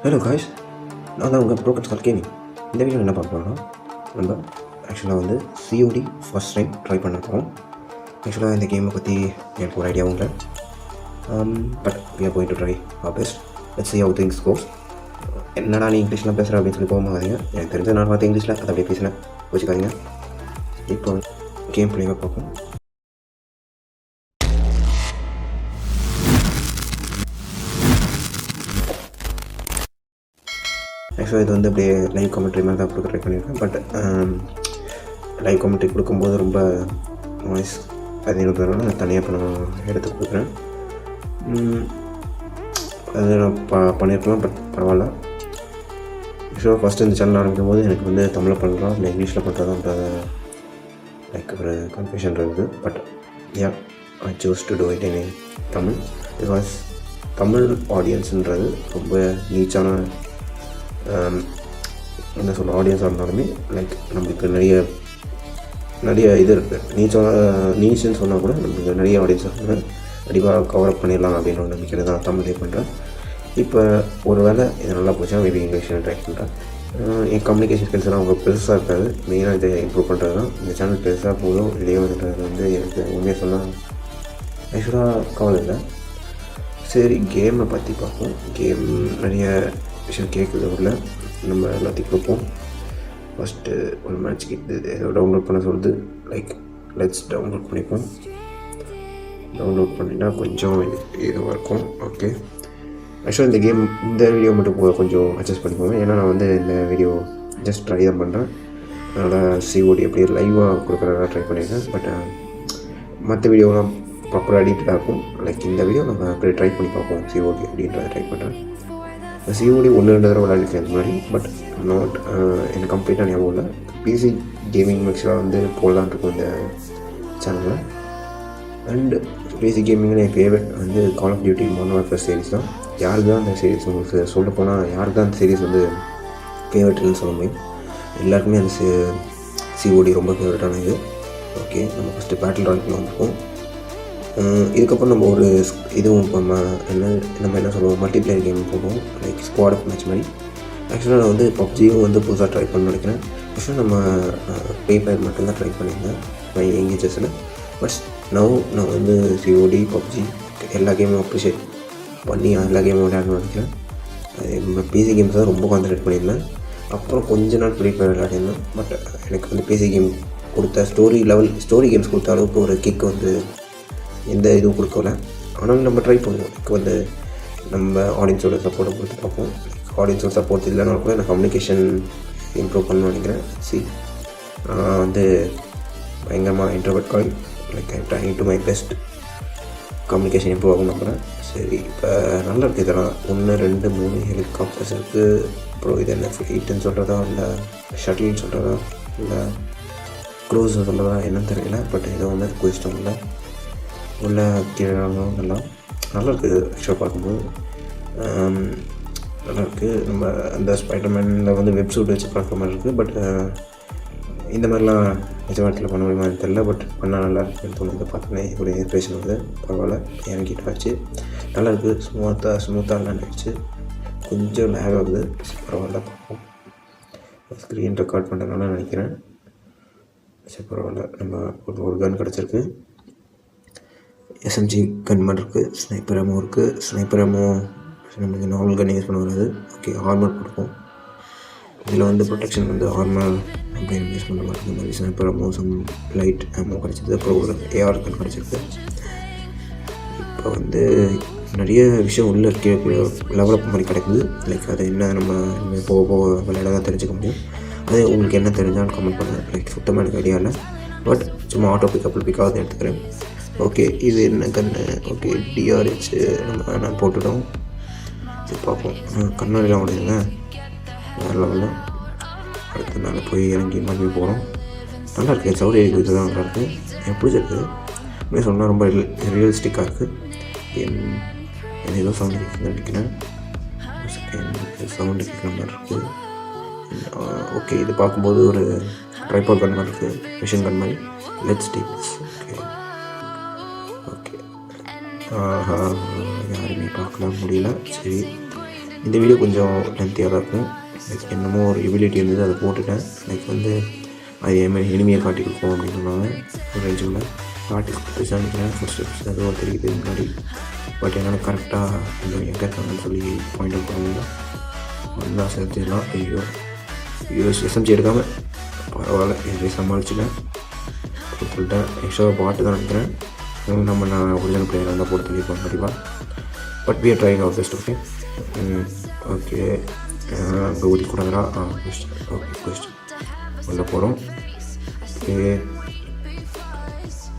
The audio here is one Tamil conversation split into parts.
ஹலோ காய்ஸ், நான் தான் உங்கள் ப்ரோக்கன்ஸ் கால் கேமிங். இந்த வீடியோ என்ன பார்க்க போகிறோம்னா, நம்ம ஆக்சுவலாக வந்து சிஓடி ஃபர்ஸ்ட் டைம் ட்ரை பண்ண போகிறோம். ஆக்சுவலாக இந்த கேமை பற்றி எனக்கு ஒரு ஐடியாவும் இல்லை, but we are going to try our best. Let's see how things goes. என்னடா நீ இங்கிலீஷ்லாம் பேசுகிற அப்படின்னு சொல்லி போகாதீங்க. எனக்கு தெரிஞ்ச நான் பார்த்து இங்கிலீஷில் அதை அப்படியே பேசினேன், வச்சுக்காதீங்க. இப்போ கேம் பிளேவை பார்ப்போம். ஆக்சுவலாக இது வந்து அப்படியே லைவ் காமெண்ட்ரி மாதிரி தான் கொடுக்க ட்ரை பண்ணியிருக்கேன். பட் லைவ் காமெண்ட்ரி கொடுக்கும்போது ரொம்ப நாய்ஸ் அது இருக்கிறதுனால நான் தனியாக இப்போ நான் எடுத்து கொடுக்குறேன். அது நான் பண்ணியிருக்கலாம், பட் பரவாயில்ல. ஆக்சுவலாக ஃபஸ்ட்டு இந்த சேனல் ஆரம்பிக்கும் போது எனக்கு வந்து தமிழில் பண்ணுறோம் இல்லை இங்கிலீஷில் பண்ணுறதான்ற லைக் ஒரு கன்ஃபியூஷன் இருக்குது. But ya, I choose to do it in Tamil because Tamil ஆடியன்ஸுன்றது ரொம்ப நீச்சான என்ன சொல்ல ஆடியன்ஸாக இருந்தாலுமே லைக் நம்மளுக்கு நிறைய இது இருக்குது. நீச்சுன்னு சொன்னால் கூட நம்மளுக்கு நிறைய ஆடியன்ஸ் இருக்காங்க, கண்டிப்பாக கவர் அப் பண்ணிடலாம் அப்படின்னு ஒரு நம்பிக்கை தான் தமிழே பண்ணுறேன். இப்போ ஒரு வேளை இது நல்லா போச்சா மேபி இங்கிலீஷில் ட்ரை பண்ணுறேன். என் கம்யூனிகேஷன் ஸ்கில்ஸ் எல்லாம் அவங்க பெருசாக இருக்காது, மெயினாக இதை இம்ப்ரூவ் பண்ணுறது தான். இந்த சேனல் பெருசாக போதும் இல்லையோ வந்துன்றது வந்து எனக்கு உண்மையாக சொன்னால் ஆக்சுவலாக கவலை இல்லை. சரி, கேமை பற்றி பார்ப்போம். கேம் நிறைய விஷயம் கேட்குறது உள்ள நம்ம எல்லாத்தையும் கொடுப்போம். ஃபஸ்ட்டு ஒரு மேட்ச் கிட்ட ஏதோ டவுன்லோட் பண்ண சொல்லுது. லைக் லெட்ஸ் டவுன்லோட் பண்ணிப்போம். டவுன்லோட் பண்ணிட்டா கொஞ்சம் இதுவாக இருக்கும். ஓகே, ஆக்சுவலாக இந்த வீடியோ மட்டும் கொஞ்சம் அட்ஜஸ்ட் பண்ணிப்போங்க, ஏன்னா நான் வந்து இந்த வீடியோ ஜஸ்ட் ட்ரை தான் பண்ணுறேன். அதனால் சிஓடி எப்படி லைவாக கொடுக்குறதா ட்ரை பண்ணியிருக்கேன். பட் மற்ற வீடியோலாம் ப்ராப்பராக எடிட்டடாக இருக்கும். லைக் இந்த வீடியோ நம்ம அப்படி ட்ரை பண்ணி பார்ப்போம் சிஓடி அப்படின்றத ட்ரை பண்ணுறேன். சிஓடி 1-2 தடவை விளையாடிருக்கேன் இந்த மாதிரி, பட் நாட் எனக்கு கம்ப்ளீட்டாக ஞாபகம் இல்லை. பிசி கேமிங் மிக்ஸாக வந்து போடலான் இருக்கும் இந்த சேனலில். அண்டு பிசி கேமிங்கில் என் ஃபேவரட் வந்து call of duty modern warfare series தான். யாருக்கு தான் அந்த சீரிஸ் உங்களுக்கு சொல்ல போனால் யாருக்கு தான் அந்த சீரிஸ் வந்து ஃபேவரட்னு சொல்ல முடியும். எல்லாருக்குமே அந்த சிஓடி ரொம்ப ஃபேவரட்டான இது. ஓகே, நம்ம ஃபஸ்ட்டு பேட்டில் ராயல் வந்துருக்கோம். இதுக்கப்புறம் நம்ம ஒரு இதுவும் இப்போ நம்ம என்ன சொல்லுவோம், மல்டிப்ளேயர் கேம் போடுவோம், லைக் ஸ்குவாட் ஆஃப் மேட்ச் மாதிரி. ஆக்சுவலாக நான் வந்து பப்ஜியும் வந்து புதுசாக ட்ரை பண்ண நினைக்கிறேன். ஆக்சுவலாக நம்ம ஃப்ரீ ஃபயர் மட்டும்தான் ட்ரை பண்ணியிருந்தேன் மை எங்கேஜஸில். பட் நான் வந்து சிஓடி பப்ஜி எல்லா கேமும் அப்ரிஷியேட் பண்ணி எல்லா கேமும் விளையாடணும்னு நினைக்கிறேன். பிசி கேம்ஸ் தான் ரொம்ப கான்சன்ட்ரேட் பண்ணியிருந்தேன். அப்புறம் கொஞ்ச நாள் ஃப்ரீ ஃபயர் விளையாடிருந்தேன். பட் எனக்கு வந்து பிசி கேம் கொடுத்த ஸ்டோரி கேம்ஸ் கொடுத்த அளவுக்கு ஒரு கிக் வந்து எந்த இதுவும் கொடுக்கல. ஆனால் நம்ம ட்ரை பண்ணுவோம். இப்போ வந்து நம்ம ஆடியன்ஸோட சப்போர்ட்டை கொடுத்து பார்ப்போம். ஆடியன்ஸோட சப்போர்ட் இல்லைனா கூட நான் கம்யூனிகேஷன் இம்ப்ரூவ் பண்ணணும்னு நினைக்கிறேன். நான் வந்து பயங்கரமாக இன்ட்ரோவர்ட் காய், like I trying to my best communication improve ஆகும் நம்புகிறேன். சரி, இப்போ நல்லா இருக்குது. இதெல்லாம் 1 2 3 ஹெலிகாப்டர்ஸ் இருக்குது. அப்புறம் இது என்ன ஃப்ளைட்டுன்னு சொல்கிறதா இல்லை ஷட்டில்னு சொல்கிறதா இல்லை க்ரூஸ் சொல்கிறதா என்னன்னு தெரியல. பட் ஏதோ ஒன்று குதிச்சிட்டோம் இல்லை உள்ள கீழே நல்லா இருக்குது. ஆக்சுவலாக பார்க்கும்போது நல்லாயிருக்கு. நம்ம அந்த ஸ்பைடர்மேனில் வந்து வெப் சூட் வச்சு பார்க்குற மாதிரி இருக்குது. பட் இந்த மாதிரிலாம் நிஜ வாழ்க்கையில் பண்ண முடியுமா தெரியல. பட் பண்ணால் நல்லா இருக்குன்னு தோணுது. பார்த்தோன்னே ஒரு இன்ஸ்பிரேஷன் வந்து பரவாயில்ல, இறங்கிட்டு ஆச்சு. நல்லாயிருக்கு. ஸ்மூத்தாக விளையாண்டுச்சு. கொஞ்சம் லேக் ஆகுது, பரவாயில்ல. பார்ப்போம். ஸ்க்ரீன் ரெக்கார்ட் பண்ணுறதுனால நினைக்கிறேன். சரி, பரவாயில்ல. நம்ம ஒரு கன் கிடச்சிருக்கு. எஸ்எம்ஜி கன் மாதிரி இருக்குது. ஸ்னைப்பர் அமோ இருக்குது. ஸ்னைப்பர் அமோ நம்மளுக்கு நார்மல் கன் யூஸ் பண்ண வராது. ஓகே, ஆர்மர் கொடுக்கும். இதில் வந்து ப்ரொடெக்ஷன் வந்து ஆர்மர் அப்படின்னு யூஸ் பண்ணுற மாதிரி இந்த மாதிரி ஸ்னைப்பர் அமோ லைட் அமோ கிடச்சிது. அப்புறம் ஒரு ஏஆர் கன் கிடச்சிருக்கு. இப்போ வந்து நிறைய விஷயம் உள்ள லெவலப் மாதிரி கிடைக்குது. லைக் அதை என்ன நம்ம போக விளையாட தான் தெரிஞ்சுக்க முடியும். அது உங்களுக்கு என்ன தெரிஞ்சாலும் கமெண்ட் பண்ணுங்கள். லைக் சுத்தமாக எனக்கு ஐடியா இல்லை, பட் சும்மா ஆட்டோ பிக்காவது எடுத்துக்கிறேன். ஓகே, இது என்ன கண்ணு? ஓகே, டிஆர்ஹெச் நான் போட்டுட்டோம். சரி, பார்ப்போம். கண்ணாடிலாம் உடையுங்க, வேறு லெவலில். அடுத்த நாள் போய் இறங்கி மறுபடியும் போகிறோம். நல்லாயிருக்கு. சவுடி இது தான் நல்லாயிருக்கு. எனக்கு பிடிச்சிருக்கு. இப்படி சொன்னால் ரொம்ப ரியலிஸ்டிக்காக இருக்குது. என்ன ஏதோ சவுண்டு கேட்குதுன்னு நினைக்கிறேன். சவுண்டு கேட்குற மாதிரி இருக்குது. ஓகே, இது பார்க்கும்போது ஒரு ட்ரைபாட் கன் மாதிரி இருக்குது, மிஷின் கன் மாதிரி. Let's take this. ஓகே, யாருமே பார்க்கலாம் முடியல. சரி, இந்த வீடியோ கொஞ்சம் லென்த்தியாக தான் இருக்கும். லைக் என்னமோ ஒரு எபிலிட்டி இருந்தது, அதை போட்டுட்டேன். லைக் வந்து அது எனிமையை காட்டி கொடுக்கும் அப்படின்னு சொன்னாங்க. ஒரு ரேஞ்சுக்குள்ள காட்டி கொடுத்து நினைக்கிறேன். ஃபர்ஸ்ட் ஸ்டெப்ஸ் அதுவும் தெரியுது முன்னாடி. பட் என்னால் கரெக்டாக இன்னும் எங்கே இருக்காங்கன்னு சொல்லி பாயிண்ட் அவுட் பண்ண முடியல. நல்லா சேர்த்துலாம். ஐயோ எஸ்எம்ஜி எடுக்காமல் பரவாயில்ல, என்னை சமாளிச்சுட்டேன். சொல்லிட்டேன். எக்ஸ்ட்ரா பாட்டு தான் நினைக்கிறேன். நான் ஒரிஜினல் பிளேயர் இருந்தால் போட்டு சொல்லியிருப்பேன் கண்டிப்பாக. But we are trying our best. Okay okay அங்கே ஊதிக்கூடாதா? ஓகே பெஸ்ட் உள்ள போகிறோம். ஓகே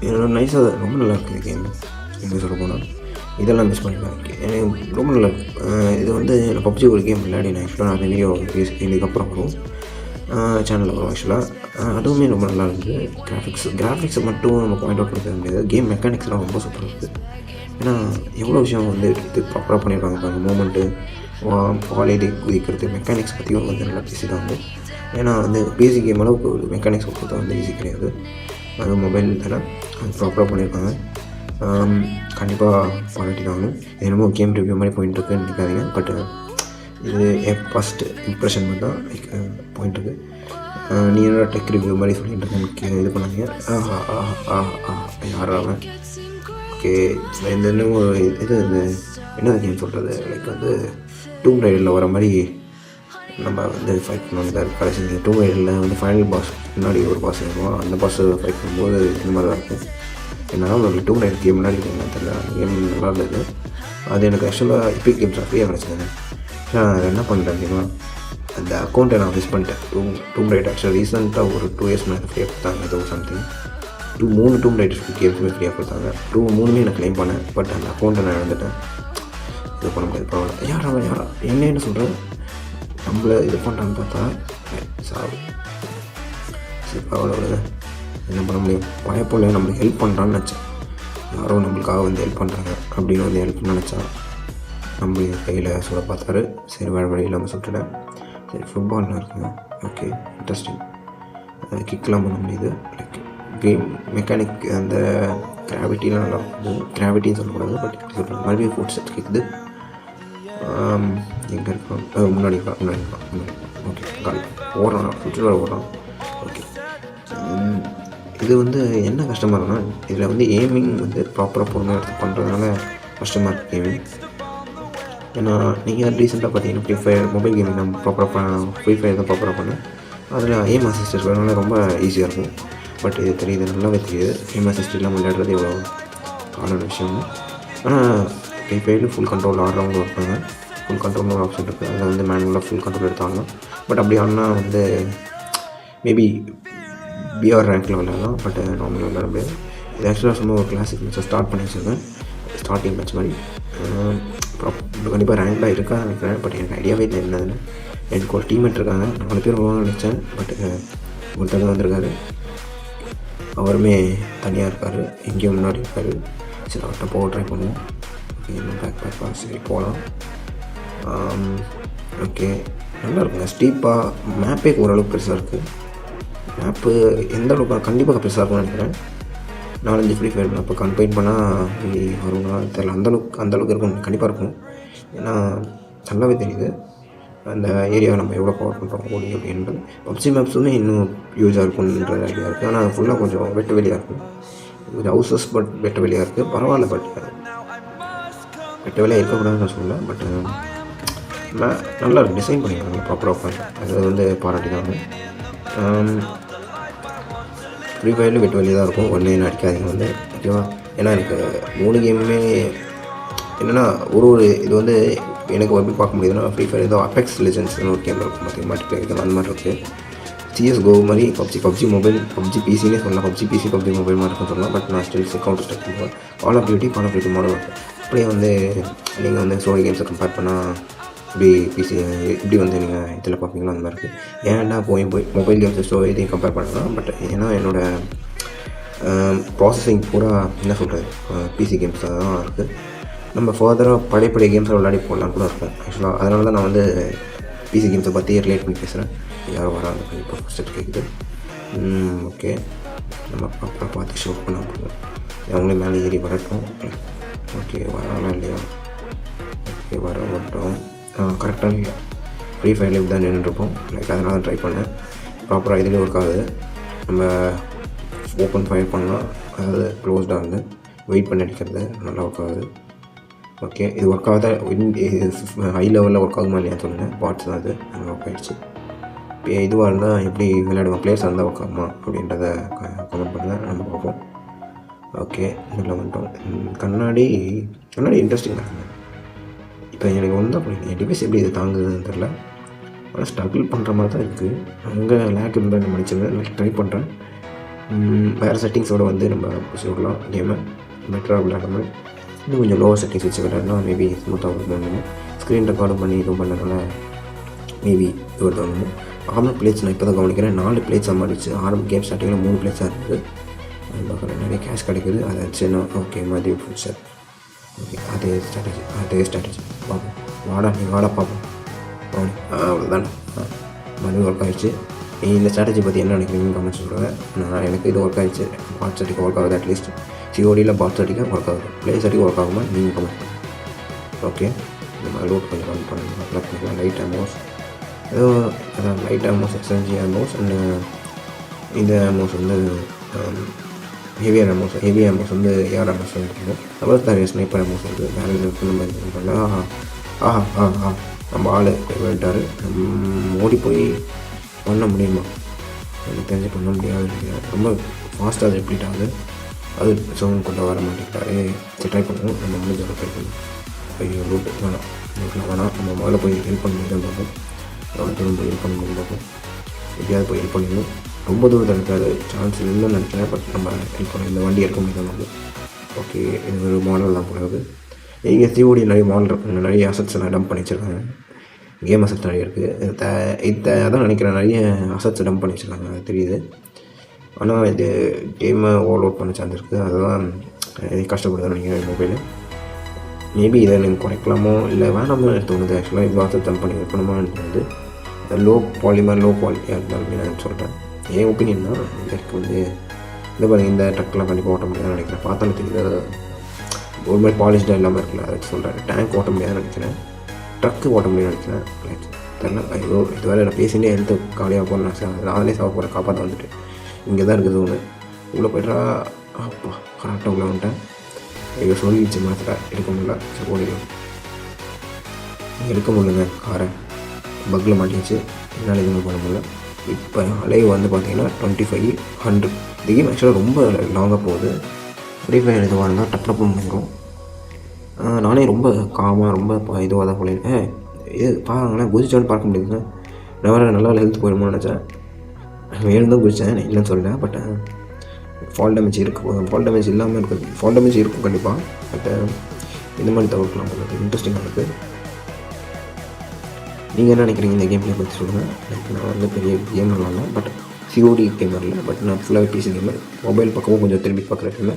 என்னோட நைஸாக ரொம்ப நல்லா இருக்குது கேம். என்ன சொல்ல போனால் இதெல்லாம் மிஸ் பண்ணிக்கலாம். எனக்கு ரொம்ப நல்லா இது வந்து பப்ஜி ஒரு கேம் விளையாடி நான் ஆக்சுவலாக நான் வீடியோ இதுக்கப்புறம் வரும் சேனலில் வரும். ஆக்சுவலாக அதுவுமே ரொம்ப நல்லா இருக்குது. கிராஃபிக்ஸை மட்டும் நம்ம பாயிண்ட் அவுட் பண்ண முடியாது. கேம் மெக்கானிக்ஸ்லாம் ரொம்ப சூப்பராக இருக்குது. ஏன்னா எவ்வளோ விஷயம் வந்து இது ப்ராப்பராக பண்ணியிருக்காங்க பாருங்கள். மூமெண்ட்டு வாலேடி குதிக்கிறது மெக்கானிக்ஸ் பற்றியும் வந்து நல்லா பேசிட்டாங்க. ஏன்னா வந்து பேசிக் கேம் அளவுக்கு ஒரு மெக்கானிக்ஸ் கொடுத்தா வந்து ஈஸி கிடையாது. அது மொபைல் தானே அது ப்ராப்பராக பண்ணியிருக்காங்க. கண்டிப்பாக பாராட்டினாலும் என்னமோ கேம் ரிவ்யூ மாதிரி போயிட்டு இருக்குன்னு நினைக்காதீங்க. பட் இது என் ஃபஸ்ட்டு இம்ப்ரெஷன் மட்டும் தான் லைக் பாயிண்ட் இருக்குது. நீ என்னோட டெக் ரிவ்யூ மாதிரி சொல்லிட்டு இருக்கேன் இது பண்ணாதீங்க. யாராவன் ஓகே இந்த இன்னும் இது என்ன கேம் சொல்கிறது லைக் வந்து டூம் ரைடரில் வர மாதிரி நம்ம வந்து ஃபைட் பண்ணுவோம். கடைசி டூம் ரைடரில் வந்து ஃபைனல் பாஸ் முன்னாடி ஒரு பாஸ் இருக்கும். அந்த பாஸ் ஃபைட் பண்ணும்போது இந்த மாதிரி தான் இருக்கும். என்னால் ஒரு டூம் ரைடர் கேம் முன்னாடி தெரியல. கேம் நல்லா இருந்தது. அது எனக்கு ஆக்சுவலாக எபிக் கேம்ஸ் ஃப்ரீயாக கிடச்சிது. நான் அதை என்ன பண்ணுறேன் அப்படின்னா அந்த அக்கௌண்ட்டை நான் மிஸ் பண்ணிட்டேன். டூம் ரைடர் ஆக்சுவலாக ரீசெண்டாக ஒரு 2 இயர்ஸ் மேலே ஃப்ரீயாக கொடுத்தாங்க. ஏதோ சம்திங் 3 டூம் ரைடர்ஸ் கேம்ஸுமே ஃப்ரீயாக கொடுத்தாங்க. 3மே நான் க்ளைம் பண்ணேன். பட் அந்த அக்கௌண்ட்டை நான் இழந்துட்டேன். இது பண்ண முடியாது. பரவாயில்ல. யாரா என்ன சொல்கிறேன் நம்மளை இது பண்ணுறான்னு பார்த்தா சாவு. சரி பரவாயில்ல, என்ன பண்ண முடியும். பயப்படல, நம்மளுக்கு ஹெல்ப் பண்ணுறான்னு நினச்சேன். யாரோ நம்மளுக்காக வந்து ஹெல்ப் பண்ணுறாங்க அப்படின்னு வந்து ஹெல்ப் நினச்சா நம்மளுக்கு கையில் சொல்ல பார்த்தாரு. சரி வேறு வழி இல்லாமல் சுட்டுட்டேன். சரி ஃபுட்பால்லாம் இருக்குங்க. Okay interesting. கிக்லாம் பண்ண முடியுது. லைக் கேம் மெக்கானிக் அந்த கிராவிட்டிலாம் நல்லா இருக்குது. கிராவிட்டின்னு சொல்லக்கூடாது, பட் எப்படி சொல்கிறது மறுபடியும் ஃபுட் செட் கேட்குது. எங்கே இருக்கான்? முன்னாடி இருக்கான். ஓகே கால் ஓடுறான், சுற்றுலா ஓடுறான். ஓகே இது வந்து என்ன கஷ்டமாக இருக்குன்னா இதில் வந்து எய்மிங் வந்து ப்ராப்பராக பொறுமையாக எடுத்து பண்ணுறதுனால கஷ்டமாக இருக்குது கேமிங். ஏன்னா நீங்கள் ரீசெண்டாக பார்த்தீங்கன்னா ஃப்ரீ ஃபயர் மொபைல் கேமிங் நம்ம ப்ராப்பராக ஃப்ரீ ஃபயர் தான் ப்ராப்பராக பண்ணேன். அதில் எய்ம் அசிஸ்டன்ஸ் வரனால ரொம்ப ஈஸியாக இருக்கும். பட் இது தெரியுது, நல்லாவே தெரியுது எய்ம் அசிஸ்ட் இல்லாமல் விளையாடுறது எவ்வளோ ஆன விஷயம். ஆனால் ஃப்ரீ ஃபயரில் ஃபுல் கண்ட்ரோல் ஆடுறவங்க இருப்பாங்க. ஃபுல் கண்ட்ரோல்னு ஒரு ஆப்ஷன் இருக்குது. அதில் வந்து மேனுவலாக ஃபுல் கண்ட்ரோல் எடுத்தாங்க. பட் அப்படி ஆனால் வந்து மேபி பிஆர் ரேங்க்கில் விளையாடலாம். பட் நார்மலாக விளையாட முடியாது. இது ஆக்சுவலாக சும்மா ஒரு கிளாசிக் மேட்ச்சை ஸ்டார்ட் பண்ணி வச்சுருக்கேன். ஸ்டார்டிங் மேட்ச் மாதிரி கண்டிப்பாக ரேங்க்லாம் இருக்கான்னு நினைக்கிறேன். பட் எனக்கு ஐடியாவே இல்லை என்னதுன்னு. எனக்கு ஒரு டீம்மேட் இருக்காங்க, 4 பேர் வருவாங்கன்னு நினச்சேன். பட் ஒருத்தங்க வந்திருக்காரு. அவருமே தனியாக இருக்கார், எங்கேயும் முன்னாடி இருக்கார். சரி அவர்கிட்ட போக ட்ரை பண்ணுவோம். ஓகே இன்னும் பேக் சரி போகலாம். ஓகே நல்லா இருக்குங்க. ஸ்டீப்பாக மேப்பே ஓரளவுக்கு பெருசாக இருக்குது. மேப்பு எந்த அளவுக்கு கண்டிப்பாக பெருசாக இருக்கும்னு நினைக்கிறேன். 4-5 ஃப்ரீ ஃபயர் மேப்பை கம்பைன் பண்ணால் இப்படி வரும்னா தெரியல. அந்தளவுக்கு இருக்கும், கண்டிப்பாக இருக்கும். ஏன்னா நல்லாவே தெரியுது அந்த ஏரியாவை நம்ம எவ்வளோ கவர் பண்ணுறோம் ஓடி அப்படின்றது. பப்ஜி மேப்ஸுமே இன்னும் யூஸாக இருக்கும்ன்ற ஐடியா இருக்குது. ஆனால் ஃபுல்லாக கொஞ்சம் வெட்ட வெளியாக இருக்கும். கொஞ்சம் ஹவுசஸ் பட் வெட்ட வெளியாக இருக்குது. பரவாயில்ல, பட் வெட்ட வெளியாக இருக்கக்கூடாதுன்னு நான் சொல்லலை. பட் நல்லா இருக்கும், டிசைன் பண்ணியிருக்காங்க ப்ராப்பராக உட்காந்து. அது வந்து பாராட்டி தாங்க. ஃப்ரீ ஃபயர்லேயும் வெட்ட வெளியாக தான் இருக்கும். ஒன்றே அடிக்காதீங்க வந்து ஓகேவா. ஏன்னா எனக்கு 3 கேமுமே என்னென்னா ஒரு இது வந்து எனக்கு எப்படி பார்க்க முடியுதுன்னா ஃப்ரீ ஃபயர் ஏதோ அபெக்ஸ் லெஜெண்ட்ஸ்னு ஒரு கேம் இருக்கும் பார்த்தீங்கன்னா மல்டிப்ளேயர் அந்த மாதிரி இருக்குது. CSGO மாதிரி பப்ஜி மொபைல், பப்ஜி பிசினே சொல்லலாம். பப்ஜி மொபைல் மாதிரி இருக்குன்னு சொல்லலாம். பட் நான் ஸ்டில் கவுண்டர் ஸ்ட்ரைக் பண்ணுவேன். கால் ஆஃப் டியூட்டி மாடல் இருக்குது. அப்படியே வந்து நீங்கள் வந்து சோனி கேம்ஸை கம்பேர் பண்ணால் இப்படி பிசி இப்படி வந்து நீங்கள் இதில் பார்ப்பீங்களோ அந்த மாதிரி இருக்குது. ஏன்னா போய் மொபைல் கேம்ஸ் இதையும் கம்பேர் பண்ணலாம். பட் ஏன்னா என்னோடய ப்ராசஸிங் பூரா என்ன சொல்கிறது பிசி கேம்ஸ் தான் இருக்குது. நம்ம ஃபர்தராக பழைய கேம்ஸை விளையாடி போடலாம் கூட இருக்கும் ஆக்சுவலாக. அதனால தான் நான் வந்து பிசி கேம்ஸை பற்றி ரிலேட் பண்ணி பேசுகிறேன். யாரும் வராங்க இப்போ ஃபஸ்ட்டு கேட்குது. ஓகே நம்ம அப்புறம் பார்த்து ஷூட் பண்ண போகிறோம். அவங்களே மேலே ஏறி வரட்டும். ஓகே வராங்களா இல்லையா? ஓகே வரட்டும். கரெக்டாக ஃப்ரீ ஃபயர்லேயே தான் நின்றுருப்போம். லைக் அதனால தான் ட்ரை பண்ணேன். ப்ராப்பராக இதுலேயும் ஒர்க் ஆகுது. நம்ம ஓப்பன் ஃபயர் பண்ணலாம், அதாவது க்ளோஸ்டாக வந்து வெயிட் பண்ணி அடிக்கிறது நல்லா ஒர்க் ஆகுது. ஓகே, இது ஒர்க் ஆகுதா, ஹை லெவலில் ஒர்க் ஆகுமா இல்லையா சொல்லுங்கள். பார்ட்ஸ் தான் அது நல்லா ஒர்க் ஆகிடுச்சு. இப்போ இதுவாக இருந்தால் எப்படி விளையாடுவோம், பிளேயர்ஸாக இருந்தால் ஒர்க் ஆகுமா அப்படின்றத கமெண்ட் பண்ணுங்கள், நம்ம பார்ப்போம். ஓகே, இதில் வந்துட்டோம். கண்ணாடி இன்ட்ரெஸ்டிங்காக இருக்குங்க. இப்போ எனக்கு வந்து என் டிவைஸ் எப்படி இது தாங்குதுன்னு தெரில, ஆனால் ஸ்ட்ரகிள் பண்ணுற மாதிரி தான் இருக்குது. அங்கே லேக் இருந்தால் நான் மன்னிச்சுங்க, ட்ரை பண்ணுறேன். வேறு செட்டிங்ஸோடு வந்து நம்ம பிடிச்சி விடலாம் கேமை பெட்டராக விளையாடாமல். இன்னும் கொஞ்சம் லோவர் செட்டிங்ஸ் வச்சு விளையாடனா மேபி ஸ்மூத்தாக இருக்கணும். ஸ்க்ரீன் ரெக்கார்டும் பண்ணி இது பண்ணனால மேபி இது வரணும். ஆர்மர் பிளேட்ஸ் நான் இப்போ தான் கவனிக்கிறேன். 4 பிளேட்ஸ் மாறிடுச்சு. கேம் ஸ்டார்டிங்கில் 3 பிளேட்ஸாக இருக்குது. அது பார்க்குறேன், நிறைய கேஷ் கிடைக்குது. அதை வச்சுன்னா ஓகே மாதிரி ஃபுட் சார். ஓகே, அதே ஸ்ட்ராட்டஜி பார்ப்போம். வாடா பார்ப்போம். அவ்வளோதான், மறுபடியும் ஒர்க் ஆகிடுச்சு. இந்த ஸ்ட்ராட்டஜி பற்றி என்ன நினைக்கிறீங்கன்னு கமெண்ட்ஸ் சொல்லுங்கள். எனக்கு இது ஒர்க் ஆகிடுச்சு. பாட் சட்டிக்கு ஒர்க் ஆகுது. அட்லீஸ்ட் சிஓடியில் பாட் சட்டிக்கு ஒர்க் ஆகுது. ப்ளே சட்டிக்கு ஒர்க் ஆகுமா நீங்கள் கமெண்ட் பண்ணுங்கள். ஓகே, நம்ம லோட் கொஞ்சம் கமெண்ட் பண்ணிக்கலாம். லைட் அமௌஸ் அதான் லைட் அமௌஸ், எக்ஸ்என்ஜி அமௌஸ் அண்ட் இந்த அமௌஸ் வந்து ஹெவி அமௌஸ் வந்து ஏஆர் அமௌஸ் இருக்கும். அப்புறம் நிறைய ஸ்னைப்பர் அமௌஸ் இருக்குது. வேறு இருக்குது. நம்ம இது பண்ணலாம். நம்ம ஆள் போயிட்டார். ஓடி போய் பண்ண முடியுமா? எனக்கு தெரிஞ்சு பண்ண முடியாது. ரொம்ப ஃபாஸ்ட்டாக அது ரிப்பீட் ஆகுது. அது சவுண்ட் கொண்டு வர மாட்டேங்கிறாரு. சரி, ட்ரை பண்ணுவோம். நம்ம முடிஞ்ச ட்ரை பண்ணுவோம். ஐயோ, லூட்டில் வேணாம். நம்ம முதல்ல போய் ஹெல்ப் பண்ண முடியும் பார்ப்போம். எவ்வளோ தூரம் போய் ஹெல்ப் பண்ண முடியும் பார்ப்போம். எப்படியாவது போய் ஹெல்ப் பண்ணிடணும். ரொம்ப தூரத்தில் இருக்காது, சான்ஸ் இல்லைன்னு நினைக்கிறேன். பட் நம்ம ஹெல்ப் பண்ண இந்த வண்டி எடுக்க முடியாது. ஓகே, இது ஒரு மாடல் தான் போடாது. இங்கே சிஓடி நிறைய மாடல் இருக்குங்க. நிறைய அசட்ஸ் எல்லாம் டம்ப் பண்ணி வச்சுருக்காங்க. கேம் அசட்ஸ் நிறைய இருக்குது. அதான் நினைக்கிறேன், நிறைய அசட்ஸ் டம்ப் பண்ணி வச்சுருக்காங்க, அது தெரியுது. ஆனால் இது கேமை ஓவர்லோட் பண்ண சான்ஸ் இருக்குது. அதுதான் கஷ்டப்படுதுன்னு நினைக்கிறேன் மொபைலு. மேபி இதை நீங்கள் குறைக்கலாமோ இல்லை வேணாமோ தோணுது. ஆக்சுவலாக இது அசட் டம்ப் பண்ணி வைக்கணுமான்னு தோணுது. லோ குவாலிட்டியாக இருந்தாலுமே நான் சொல்கிறேன். என் ஒப்பீனியன் தான். எனக்கு வந்து இந்த பாருங்கள், இந்த ட்ரக்லாம் கண்டிப்பாக ஓட்ட முடியாதுன்னு நினைக்கிறேன். பார்த்தாலும் தெரியுது, ஒரு மாதிரி பாலிஷ்டாக இல்லாமல் இருக்குல்ல, அதை வச்சு சொல்கிறேன். டேங்க் ஓட்ட முடியாதுன்னு நினைக்கிறேன். ட்ரக்கு ஓட்ட முடியும்னு நினைக்கிறேன். தெரியல. ஐயோ, இது வேறு நான் பேசிகிட்டே ஹெல்த்து காலியாக போகணும். நானே சாப்பிட போகிறேன். காப்பாற்ற வந்துட்டு இங்கே தான் இருக்குது ஒன்று. உள்ளே போய்ட்டா அப்பா கரெக்டாக உள்ளே வந்துட்டேன். ஐயோ, சொல்லிடுச்சு மாத்திர எடுக்க முடியல. சரி, ஓடிடும். எடுக்க முடியலங்க, காரை பக்கில் மாட்டிடுச்சு. என்னால் எதுவுமே பண்ண முடியல. இப்போ அலைவ் வந்து பார்த்தீங்கன்னா 2500. இந்த கேம் ஆக்சுவலாக ரொம்ப லாங்காக போகுது. ஃப்ரீ ஃபயர் இதுவாக இருந்தால் டப்பு முடிஞ்சிடும். நானே ரொம்ப காமாக ரொம்ப இதுவாக தான் போலேன். இது பாருங்களேன், குதிச்சான்னு பார்க்க முடியுதுங்க. நான் வேறு நல்லா ஹெல்த் போயிடுமோன்னு நினச்சேன். வேணும் தான் குதித்தேன், இல்லைன்னு சொல்லலை. பட் ஃபால் டேமேஜ் இருக்குது. ஃபால் டேமேஜ் இல்லாமல் இருக்குது. ஃபால் டேமேஜ் இருக்கும் கண்டிப்பாக. பட் இந்த மாதிரி தவிர்க்கலாம். இன்ட்ரெஸ்டிங்காக இருக்குது. நீங்கள் என்ன நினைக்கிறீங்க இந்த கேம் பற்றி சொல்லுங்கள். நான் வந்து பெரிய கேம் இல்லை, பட் சிஓடி கேமர் இல்லை. பட் நான் ஃபுல்லாகவே பிசி கேமர். மொபைல் பக்கமும் கொஞ்சம் திரும்பி பார்க்குற டைமில்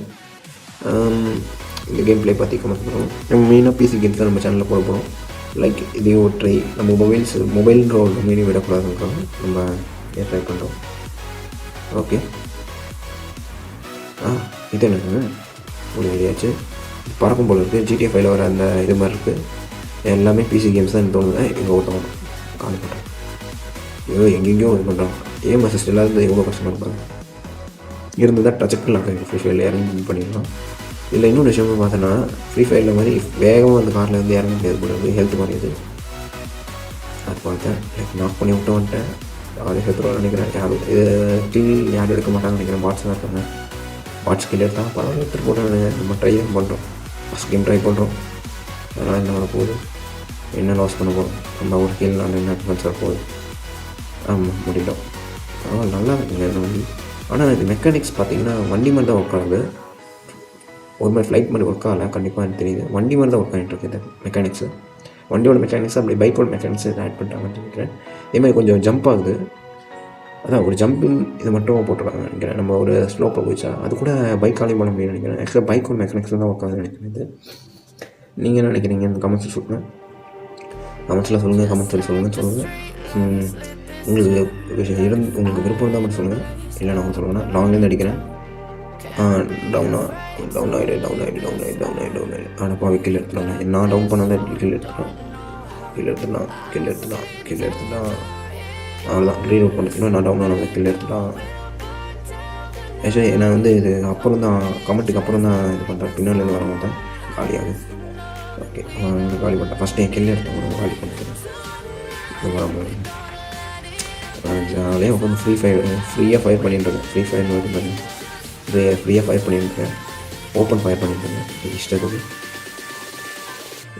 இந்த கேம் ப்ளே பற்றி கமெண்ட் பண்ணுவோம். நம்ம மெயினாக பிசி கேம் தான் நம்ம சேனலில் போட போகிறோம். லைக் இதே ஒரு ட்ரை. நம்ம மொபைல்ன்ற ஒரு டொமைனே விடக்கூடாதுங்கிறோம். நம்ம ட்ரை பண்ணுறோம். ஓகே, இது என்னங்க ஒரு ஐடியாச்சு. பறக்கும் போல் இருக்குது. GTA 5 வர அந்த இது மாதிரி இருக்குது. எல்லாமே பிசி கேம்ஸ் தான் தோணுது. இங்கே ஒருத்தவங்க கால் பண்ணுறேன். ஏதோ எங்கெங்கேயோ இது பண்ணுறாங்க. ஏம் அசிஸ்ட் இல்லாத எவ்வளோ கஷ்டமாக இருப்பாங்க. இருந்து தான் டச்சுக்கு நாங்கள் ஃப்ரீ ஃபயரில் இறங்கி பண்ணிடலாம். இல்லை இன்னொரு விஷயமா பார்த்தோன்னா, ஃப்ரீ ஃபயரில் மாதிரி வேகமாக அந்த காரில் வந்து இறங்க முடியாது போடுறது. ஹெல்த் குறையுது. அது பார்த்தேன். லைக் நாக் பண்ணி விட்டு வந்துட்டேன். யாரும் செத்துருவான்னு நினைக்கிறேன். யாரும் இது கில் யாரும் எடுக்க மாட்டாங்கன்னு நினைக்கிறேன். பாட்ஸ் தான் இருக்காங்க. பாட்ஸ் கில் எடுத்தால் பரவாயில்ல, எடுத்துகிட்டு போட்டாங்க. நம்ம ட்ரை தான் பண்ணுறோம். ஃபஸ்ட் கேம் ட்ரை பண்ணுறோம். அதனால் என்ன வர போகுது, என்ன லாஸ் பண்ண போகிறோம். நம்ம ஒரு கீழ் நான் என்ன அட்வான்ஸ் வர போகுது. ஆமாம், முடியல. நல்லா இருக்குங்க இந்த வண்டி. ஆனால் இது மெக்கானிக்ஸ் பார்த்தீங்கன்னா வண்டி மாதிரி தான் ஒர்க் ஆகுது. ஒரு மாதிரி ஃப்ளைட் மாதிரி ஒர்க் ஆகலை. கண்டிப்பாக எனக்கு தெரியுது. வண்டி மாதிரி தான் ஒர்க் ஆகிட்டு இருக்குது மெக்கானிக்ஸு. வண்டியோட மெக்கானிக்ஸ் அப்படி பைக்கோட மெக்கானிக்ஸ் ஆட் பண்ணிட்டாங்கன்னு நினைக்கிறேன். இதேமாதிரி கொஞ்சம் ஜம்ப் ஆகுது. அதான் ஒரு ஜம்பிங் இது மட்டும் போட்டுருக்காங்க நினைக்கிறேன். நம்ம ஒரு ஸ்லோப்பில் போயிச்சா அது கூட பைக்காலையும் பண்ண முடியும்னு நினைக்கிறேன். ஆக்சுவலாக பைக்கோட மெக்கானிக்ஸ் தான் ஒர்க் ஆகுதுன்னு நினைக்கிறேன். நீங்கள் என்ன நினைக்கிறீங்க இந்த கமெண்ட்ஸில் சொல்லுங்கள். கமெண்ட்ஸில் சொல்லுங்கள். உங்களுக்கு விருப்பம் இருந்தால் மட்டும் சொல்லுங்கள். இல்லை நான் சொல்லுவேன்னா லாங்லேருந்து அடிக்கிறேன். டவுன் ஆகிடு. ஆனால் பாவி கில் எடுத்துட்டாங்க. நான் டவுன் பண்ணால் கில் எடுத்துட்டேன். கீழே எடுத்துட்டான் அவ்வளோதான். ரீலோட் பண்ணிக்கணும். நான் டவுன் ஆனது கீழே எடுத்துட்டான். ஆக்சுவலி நான் வந்து இது அப்புறம் தான் கமெண்ட்டுக்கு அப்புறம் தான் இது பண்ணுறேன். பின்னாலேருந்து வர மாட்டேன், காலியாகும். ஓகே, காலி பண்ணிட்டேன். ஃபஸ்ட்டு என் கீழே எடுத்தவங்க காலி பண்ணிக்கிறேன். இது வர ஜாலியாக உட்காந்து ஃப்ரீயாக ஃபயர் பண்ணிட்டுருக்கேன். ஃப்ரீயாக ஃபயர் பண்ணிட்டுருக்கேன். ஓப்பன் ஃபயர் பண்ணிட்டுருக்கேன் இஷ்டத்துக்கு.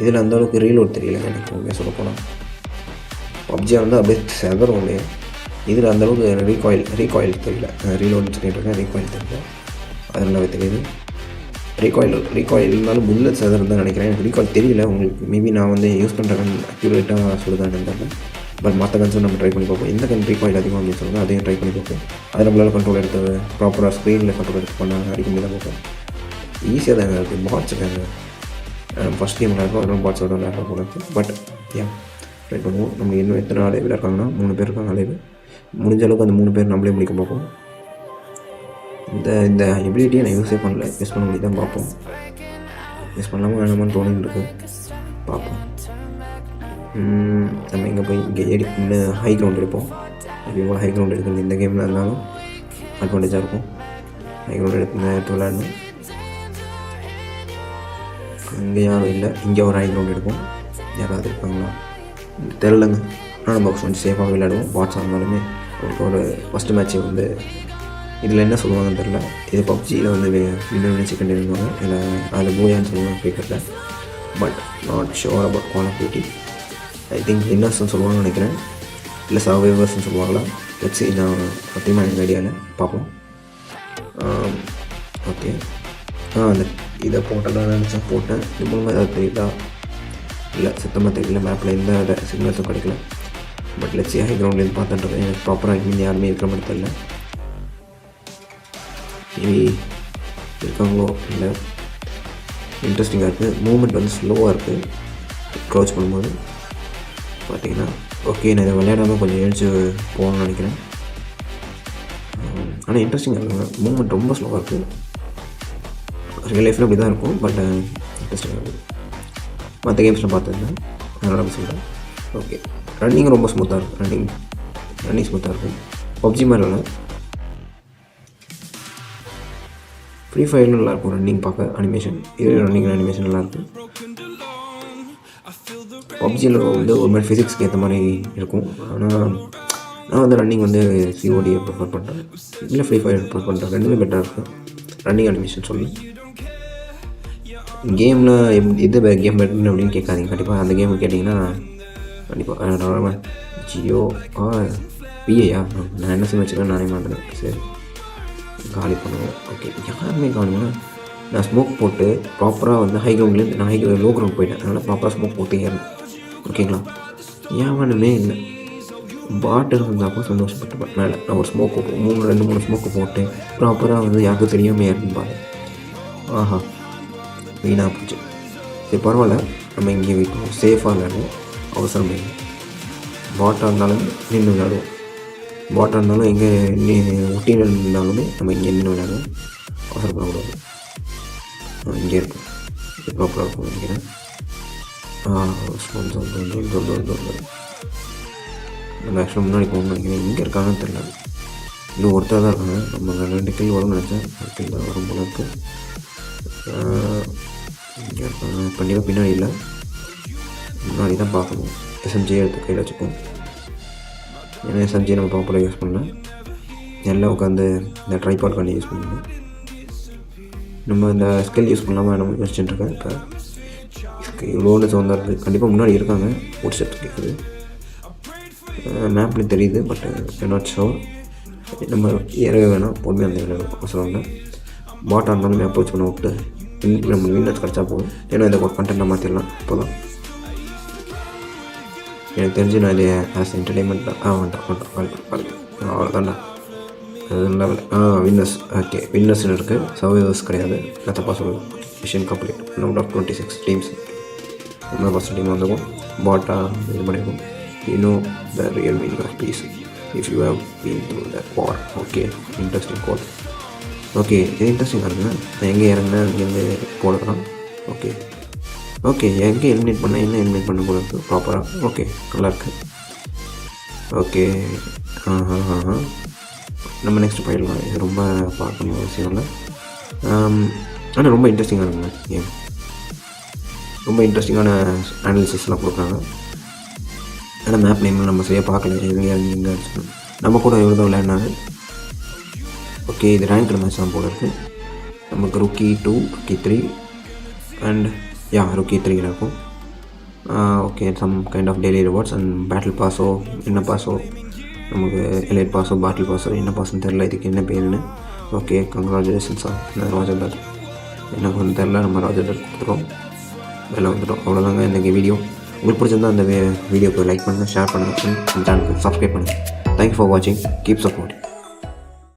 இதில் அந்தளவுக்கு ரீலோட் தெரியல எனக்கு உண்மையாக சொல்ல போனால். பப்ஜியாக வந்து அப்படியே செதறும் அப்படியே. இதில் அந்தளவுக்கு ரீகாயில் தெரியல. ரீலோட்னு சொல்லிட்டு இருக்கேன், ரீகாயில் தெரியல. அது நல்லாவே தெரியுது. ரீகாயில் இருந்தாலும் புல்லட் செதறு தான் நினைக்கிறேன். எனக்கு ரீகாயில் தெரியல உங்களுக்கு. மேபி நான் வந்து யூஸ் பண்ணுற கன் அக்யூரேட்டாக சொல்லுதான்னு தெரியல. பட் மற்ற கன்ஸும் நம்ம ட்ரை பண்ணி பார்ப்போம். எந்த கன் ரீகாயில் அதிகம் அப்படின்னு சொல்லுங்கள், அதையும் ட்ரை பண்ணி பார்ப்போம். அது நம்மளால் கண்ட்ரோல் எடுத்து ப்ராப்பராக ஸ்க்ரீனில் கண்ட்ரோல் எடுத்து பண்ண அடிக்க முடியாது பார்ப்போம். ஈஸியாக தாங்க இருக்குது. பாட்ஸ் இருக்காங்க. ஃபஸ்ட் கேம் விளையாடுறோம், அதெல்லாம் பாட்ஸோட விளையாடுற போல இருக்குது. பட் ட்ரை பண்ணுவோம். நம்ம இன்னும் எத்தனை அலைவில் இருக்காங்கன்னா 3 பேர் இருக்காங்க அலைவு. முடிஞ்ச அளவுக்கு அந்த 3 பேர் நம்மளே முடிக்க பார்ப்போம். இந்த எபிலிட்டியை நான் யூஸே பண்ணல. யூஸ் பண்ண முடியும் தான் பார்ப்போம். யூஸ் பண்ணாமல் வேணாமான்னு தோணிட்டு இருக்கு. பார்ப்போம். நம்ம இங்கே போய் இங்கே ஹை கிரவுண்ட் எடுப்போம். எப்பயும் ஹை கிரவுண்ட் எடுக்கிறது இந்த கேமில் இருந்தாலும் அட்வான்டேஜாக இருக்கும். ஹை கிரவுண்ட் எடுத்து விளையாடணும். இங்கே யாரும் இல்லை. இங்கே ஒரு ஹை கிரவுண்ட் எடுப்போம். யாராவது இருப்பாங்களா தெரிலங்க. ஆனால் பாக்ஸ் கொஞ்சம் சேஃபாக விளையாடுவோம். பாட்ஸாக இருந்தாலுமே அவருக்கு ஒரு ஃபஸ்ட்டு மேட்ச்சு வந்து இதில் என்ன சொல்லுவாங்கன்னு தெரில. இது பப்ஜியில் வந்து வின்னர் செகண்ட் இருந்தாங்க. இல்லை அதில் போயான்னு சொல்லுவாங்க கிரிக்கெட்டில். But not sure about call of duty. I think வின்னர்ஸ்ன்னு சொல்லுவாங்கன்னு நினைக்கிறேன். இல்லை சர்வைவர்ஸ்ன்னு சொல்லுவாங்களா வச்சு நான் சத்தியமாக எனக்கு ஐடியாவில் பார்ப்போம். ஓகே, அந்த இதை போட்டேன் நினச்சேன், போட்டேன். இது மூலமாக ஏதாவது தெரியுதா? இல்லை, சுத்தமாக தெரியல. மேப்பில் எந்த சிக்னல்ஸும் கிடைக்கல. பட் லட்சி ஹை கிரவுண்ட்லேருந்து பார்த்துட்டு எனக்கு ப்ராப்பராக இங்கே யாருமே இருக்கிற மாதிரி தெரியல. மேபி இருக்காங்களோ இல்லை. இன்ட்ரெஸ்டிங்காக இருக்குது. மூமெண்ட் வந்து ஸ்லோவாக இருக்குது க்ரௌச் பண்ணும்போது பார்த்தீங்கன்னா. ஓகே, நான் இதை விளையாடாமல் கொஞ்சம் எழுச்சி போகணும்னு நினைக்கிறேன். ஆனால் இன்ட்ரெஸ்டிங்காக இருக்குங்க. மூமெண்ட் ரொம்ப ஸ்லோவாக இருக்குது. ரியல் லைஃப்பில் அப்படி தான் இருக்கும். பட் இன்ட்ரெஸ்டிங்காக இருக்குது. மற்ற கேம்ஸில் பார்த்துருந்தேன், அதனால் சொல்கிறேன். ஓகே, ரன்னிங் ரொம்ப ஸ்மூத்தாக இருக்கும். ரன்னிங் ஸ்மூத்தாக இருக்கும். பப்ஜி மாதிரி இல்லை. ஃப்ரீ ஃபயரில் நல்லாயிருக்கும் ரன்னிங் பார்க்க. அனிமேஷன் இது ரன்னிங் அனிமேஷன் நல்லாயிருக்கும். பப்ஜியில் வந்து ஒரு மாதிரி ஃபிசிக்ஸ்க்கு ஏற்ற மாதிரி இருக்கும். ஆனால் நான் வந்து ரன்னிங் வந்து சிஓடியை ப்ரிஃபர் பண்ணுறேன். இல்லை ஃப்ரீ ஃபயர் ப்ரிஃபர் பண்ணுறேன். ரெண்டுமே பெட்டராக இருக்கும் ரன்னிங் அனிமேஷன் சொல்லி. கேமில் எது கேம் பெட்டர்னு அப்படின்னு கேட்காதீங்க. கண்டிப்பாக அந்த கேம் கேட்டிங்கன்னா கண்டிப்பாக ஜியோ பிஏயா நான் என்ன சிம் வச்சுருக்கேன் நானே மாட்டேன். சரி, காலி பண்ணுவோம். ஓகே, யாருமே காணுங்கன்னா நான் ஸ்மோக் போட்டு ப்ராப்பராக வந்து ஹை கிரவுண்ட்லேருந்து நான் லோ கிரவுண்ட் போயிட்டேன். அதனால் ப்ராப்பராக ஸ்மோக் போட்டு ஏறணும். ஓகேங்களா, யாவனுமே இல்லை. பாட்டு இருந்தாப்போ சந்தோஷப்பட்டுப்பேன். மேலே நான் ஒரு ஸ்மோக்கு 2-3 ஸ்மோக்கு போட்டு ப்ராப்பராக வந்து யாருக்கும் தெரியாமல் ஏறணும் பாரு. ஆஹா, வீணாக போச்சு. சரி, பரவாயில்ல. நம்ம இங்கே வெயிட் பண்ணுவோம். சேஃபாக விளையாடுவோம். அவசரம் இல்லை. பாட்டாக இருந்தாலும் நின்று விளையாடுவோம். பாட்டாக இருந்தாலும் எங்கே ஒட்டின்னு இருந்தாலுமே நம்ம இங்கே நின்று விளையாடுவோம். அவசரப்படக்கூடாது. இங்கே இருக்கும். இது ப்ராப்பராக இருக்கும் நினைக்கிறேன். நம்ம ஆக்சுவலாக முன்னாடி போகணும்னு நினைக்கிறேன். எங்கே இருக்காங்கன்னு தெரியல. இன்னும் ஒருத்தர் தான் இருக்காங்க. நம்ம 2 கில் வரும்னு நினச்சேன். 1 கில் தான் வரும் போல இருக்குது. இங்கே இருக்காங்க. கண்டிப்பாக பின்னாடி இல்லை, முன்னாடி தான் பார்க்கணும். எஸ்எம்ஜியை எடுத்து கையில் வச்சுப்போம். ஏன்னா எஸ்எம்ஜியை நம்ம ப்ராப்பராக யூஸ் பண்ணல. எல்லாம் உட்காந்து இந்த ட்ரைபாட் பண்ணி யூஸ் பண்ணணும். நம்ம இந்த ஸ்கில் யூஸ் பண்ணாமல் நம்ம யோசிச்சுட்டுருக்கேன். இப்போ இவ்வளோன்னு சொந்தம் இருக்குது. கண்டிப்பாக முன்னாடி இருக்காங்க. ஒரு செட் கேட்குது. மேப்லேயும் தெரியுது. But not sure. நம்ம ஏறவே வேணாம். பொறுமையாக அந்த விளையாடும் அவசரம் இல்லை. பாட்டாக இருந்தாலும் அப்ரோச் பண்ண விட்டு நம்ம வின்னர்ஸ் கிடச்சா போதும். ஏன்னா இந்த ஒரு கண்டென்ட்டை மாற்றிடலாம். இப்போ தான் எனக்கு தெரிஞ்சு நான் இது ஆஸ் என்டர்டெயின்மெண்ட் தான். அவ்வளோதான்டா. Level winners. ஓகே, வின்னர்ஸ்னு இருக்குது. சர்வைவர்ஸ் கிடையாது. நான் தப்பாக சொல்லுவேன். Mission complete. Out of 26 teams. 100% team வந்துருக்கும். பாட்டாக இது பண்ணியிருக்கோம். The real meaning of peace if you have been through that war. Okay, interesting quote. Okay, இது இன்ட்ரெஸ்டிங்காக இருக்குங்க. நான் எங்கே இறங்கினேன், இங்கேருந்து போடுறேன். ஓகே, ஓகே, எங்கே எலிமினேட் பண்ணால் என்ன எலிமினேட் பண்ண போல இருக்குது ப்ராப்பராக. ஓகே, நல்லாயிருக்கு. ஓகே, நம்ம நெக்ஸ்ட் போயிடலாம். இது ரொம்ப பார்க்கணும் அவசியம் இல்லை. ஆனால் ரொம்ப இன்ட்ரெஸ்டிங்காக இருக்குங்க கேம். ரொம்ப இன்ட்ரெஸ்டிங்கான அனாலிசிஸ்லாம் கொடுக்குறாங்க. ஆனால் மேப் நேம் நம்ம சரியாக பார்க்கல. எங்கே அடிச்சுக்கணும். நம்ம கூட எவ்வளோ தான் விளையாடினாங்க. ஓகே, இது ரேங்க்டு மேட்ச் தான் போல இருக்குது. நமக்கு ருக்கி 2, ருக்கி 3 அண்ட் ருக்கி 3 இருக்கும். Okay, some kind of daily rewards and battle பாஸோ என்ன பாஸோ, நமக்கு எலைட் பாஸோ பேட்டில் பாஸோ என்ன பாஸ்ன்னு தெரில. இதுக்கு என்ன பேருன்னு. ஓகே, கங்க்ராச்சுலேஷன்ஸா. நான் ராஜர் தர் எனக்கு ஒன்றும் தெரில. நம்ம ராஜர் தர் கொடுத்துருவோம். வெளில வந்துட்டோம். அவ்வளோதாங்க இந்த வீடியோ. உங்களுக்கு பிடிச்சிருந்தால் அந்த வீடியோக்கு லைக் பண்ணுங்கள், ஷேர் பண்ணுங்கள், நம்ம சேனலுக்கு சப்ஸ்கிரைப் பண்ணுங்கள். தேங்க்யூ ஃபார் வாட்சிங். Keep support.